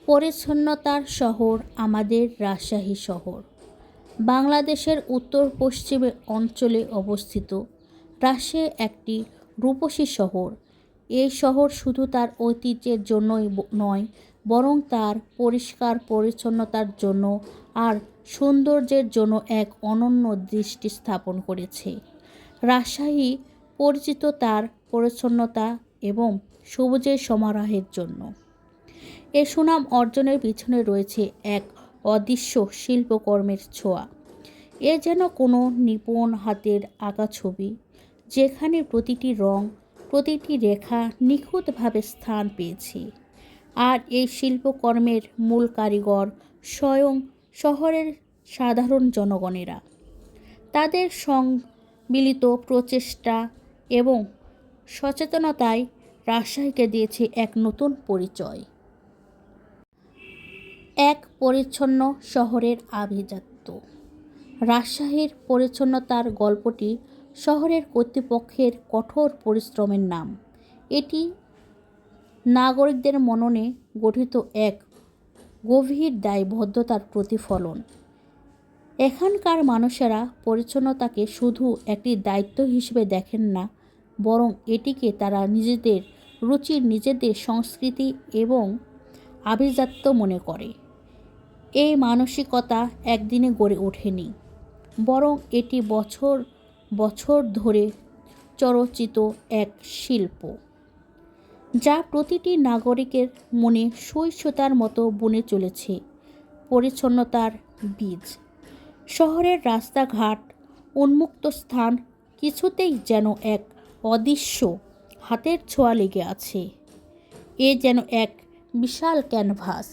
পরিচ্ছন্নতার শহর আমাদের রাজশাহী শহর। বাংলাদেশের উত্তর পশ্চিমে অঞ্চলে অবস্থিত রাজশাহী একটি রূপসী শহর। এই শহর শুধু তার ঐতিহ্যের জন্যই নয়, বরং তার পরিষ্কার পরিচ্ছন্নতার জন্য আর সৌন্দর্যের জন্য এক অনন্য দৃষ্টি স্থাপন করেছে। রাজশাহী পরিচিত তার পরিচ্ছন্নতা এবং সবুজের সমারোহের জন্য। এ সুনাম অর্জনের পিছনে রয়েছে এক অদৃশ্য শিল্পকর্মের ছোঁয়া। এ যেন কোনো নিপুণ হাতের আঁকা ছবি, যেখানে প্রতিটি রং, প্রতিটি রেখা নিখুঁতভাবে স্থান পেয়েছে। আর এই শিল্পকর্মের মূল কারিগর স্বয়ং শহরের সাধারণ জনগণেরা। তাদের সম্মিলিত প্রচেষ্টা এবং সচেতনতায় রাজশাহীকে দিয়েছে এক নতুন পরিচয়। এক পরিচ্ছন্ন শহরের আভিজাত্য। রাজশাহীর পরিচ্ছন্নতার গল্পটি শহরের কর্তৃপক্ষের কঠোর পরিশ্রমের নাম। এটি নাগরিকদের মননে গঠিত এক গভীর দায়বদ্ধতার প্রতিফলন। এখানকার মানুষেরা পরিচ্ছন্নতাকে শুধু একটি দায়িত্ব হিসেবে দেখেন না, বরং এটিকে তারা নিজেদের রুচির, নিজেদের সংস্কৃতি এবং আভিজাত্য মনে করে। এই মানসিকতা একদিনে গড়ে ওঠেনি, বরং এটি বছর বছর ধরে চর্চিত এক শিল্প, যা প্রতিটি নাগরিকের মনে সুই সুতার মতো বুনে চলেছে পরিচ্ছন্নতার বীজ। শহরের রাস্তাঘাট, উন্মুক্ত স্থান, কিছুতেই যেন এক অদৃশ্য হাতের ছোঁয়া লেগে আছে। এ যেন এক বিশাল ক্যানভাস,